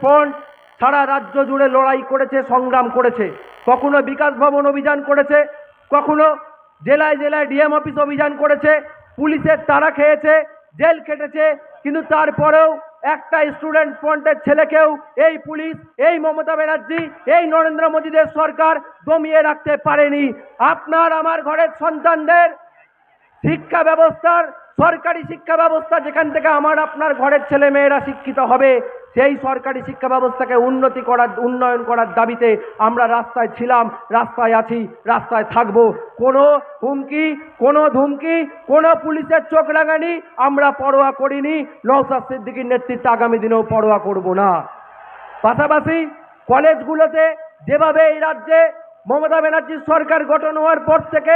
Front সারা রাজ্য জুড়ে লড়াই করেছে, সংগ্রাম করেছে। কখনো বিকাশ ভবন অভিযান করেছে, কখনো জেলায় জেলায় ডিএম অফিস অভিযান করেছে, পুলিশের তাড়া খেয়েছে, জেল খেটেছে, কিন্তু তারপরেও একটা স্টুডেন্ট ফ্রন্টের ছেলেকেও এই পুলিশ, এই মমতা ব্যানার্জি, এই নরেন্দ্র মোদীদের সরকার দমিয়ে রাখতে পারেনি। আপনার আমার ঘরের সন্তানদের শিক্ষা ব্যবস্থার, সরকারি শিক্ষা ব্যবস্থা যেখান থেকে আমার আপনার ঘরের ছেলে মেয়েরা শিক্ষিত হবে, সেই সরকারি শিক্ষা ব্যবস্থাকে উন্নয়ন করার দাবিতে আমরা রাস্তায় ছিলাম, রাস্তায় আছি, রাস্তায় থাকব। কোনো হুমকি, কোনো ধুমকি, কোনো পুলিশের চোখ রাঙানি আমরা পরোয়া করিনি, নওশাদ সিদ্দিকীর নেতৃত্বে আগামী দিনেও পরোয়া করব না। পাশাপাশি কলেজগুলোতে যেভাবে এই রাজ্যে মমতা ব্যানার্জির সরকার গঠন হওয়ার পর থেকে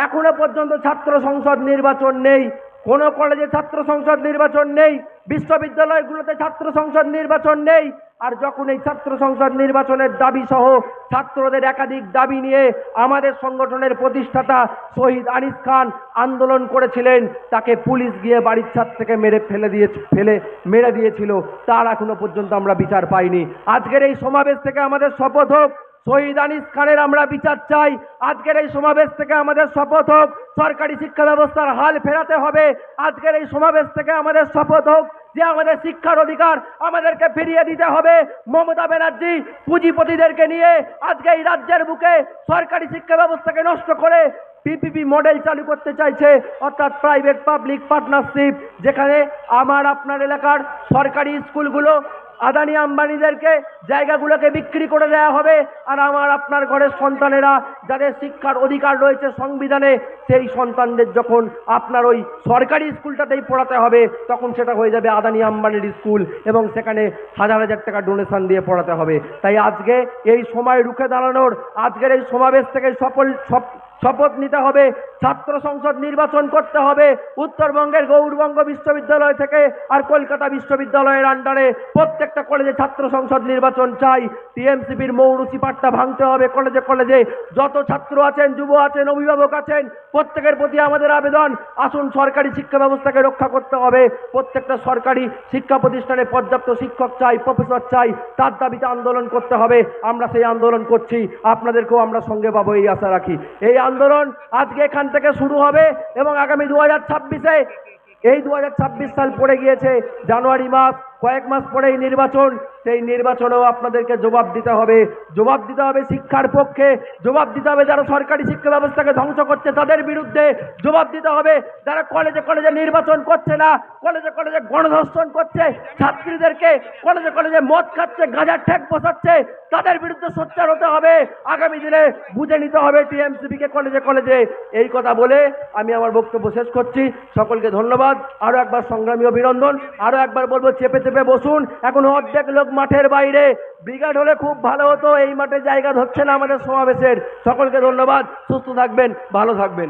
এখনো পর্যন্ত ছাত্র সংসদ নির্বাচন নেই, কোনো কলেজে ছাত্র সংসদ নির্বাচন নেই, বিশ্ববিদ্যালয়গুলোতে ছাত্র সংসদ নির্বাচন নেই। আর যখন এই ছাত্র সংসদ নির্বাচনের দাবি সহ ছাত্রদের একাধিক দাবি নিয়ে আমাদের সংগঠনের প্রতিষ্ঠাতা শহীদ আনিস খান আন্দোলন করেছিলেন, তাকে পুলিশ গিয়ে বাড়ির ছাদ থেকে মেরে দিয়েছিল, তার এখনো পর্যন্ত আমরা বিচার পাইনি। আজকের এই সমাবেশ থেকে আমাদের শপথ হোক, শহীদ আনিস খানের আমরা বিচার চাই। আজকের এই সমাবেশ থেকে আমাদের শপথ হোক, সরকারি শিক্ষা ব্যবস্থার হাল ফেরাতে হবে। আজকের এই সমাবেশ থেকে আমাদের শপথ হোক যে আমাদের শিক্ষার অধিকার আমাদেরকে ফিরিয়ে দিতে হবে। মমতা ব্যানার্জি পুঁজিপতিদেরকে নিয়ে আজকে এই রাজ্যের বুকে সরকারি শিক্ষা ব্যবস্থাকে নষ্ট করে পিপিপি মডেল চালু করতে চাইছে, অর্থাৎ প্রাইভেট পাবলিক পার্টনারশিপ, যেখানে আমার আপনার এলাকার সরকারি স্কুলগুলো আদানি আম্বানিদেরকে জায়গাগুলোকে বিক্রি করে দেওয়া হবে, আর আমার আপনার ঘরের সন্তানেরা যাদের শিক্ষার অধিকার রয়েছে সংবিধানে, সেই সন্তানদের যখন আপনার ওই সরকারি স্কুলটাতেই পড়াতে হবে, তখন সেটা হয়ে যাবে আদানি আম্বানির স্কুল, এবং সেখানে হাজার হাজার টাকা ডোনেশন দিয়ে পড়াতে হবে। তাই আজকে এই সময় রুখে দাঁড়ানোর, আজকের এই সমাবেশ থেকে শপথ নিতে হবে, ছাত্র সংসদ নির্বাচন করতে হবে। উত্তরবঙ্গের গৌড়বঙ্গ বিশ্ববিদ্যালয় থেকে আর কলকাতা বিশ্ববিদ্যালয়ের আন্ডারে প্রত্যেকটা কলেজে ছাত্র সংসদ নির্বাচন চাই। টিএমসিপির মৌরুচি পাট্টা ভাঙতে হবে। কলেজে কলেজে যত ছাত্র আছেন, যুব আছেন, অভিভাবক আছেন, প্রত্যেকের প্রতি আমাদের আবেদন, আসুন সরকারি শিক্ষা ব্যবস্থাকে রক্ষা করতে হবে। প্রত্যেকটা সরকারি শিক্ষা প্রতিষ্ঠানে পর্যাপ্ত শিক্ষক চাই, প্রফেসর চাই, তার দাবিতে আন্দোলন করতে হবে। আমরা সেই আন্দোলন করছি, আপনাদেরকেও আমরা সঙ্গে পাবো এই আশা রাখি। এই আন্দোলন আজকে এখান থেকে শুরু হবে এবং আগামী 2026-এ, এই 2026 সাল পড়ে গিয়েছে, জানুয়ারি মাস, কয়েক মাস পরেই নির্বাচন। সেই নির্বাচনেও আপনাদেরকে জবাব দিতে হবে, জবাব দিতে হবে শিক্ষার পক্ষে, জবাব দিতে হবে যারা সরকারি শিক্ষা ব্যবস্থাকে ধ্বংস করছে তাদের বিরুদ্ধে, জবাব দিতে হবে যারা কলেজে কলেজে নির্বাচন করছে না, কলেজে কলেজে গণধর্ষণ করছে, ছাত্রীদেরকে কলেজে কলেজে মদ খাচ্ছে, গাঁজার ঠেক বসাচ্ছে, তাদের বিরুদ্ধে সোচ্চার হতে হবে। আগামী দিনে বুঝে নিতে হবে টিএমসিপিকে কলেজে কলেজে। এই কথা বলে আমি আমার বক্তব্য শেষ করছি। সকলকে ধন্যবাদ, আরও একবার সংগ্রামী অভিনন্দন। আরও একবার বলবো, চেপে চেপে বসুন, এখন অর্ধেক লোক মাঠের বাইরে। ব্রিগেড হলে খুব ভালো হতো, এই মাঠে জায়গা হচ্ছে না আমাদের সমাবেশের। সকলকে ধন্যবাদ, সুস্থ থাকবেন, ভালো থাকবেন।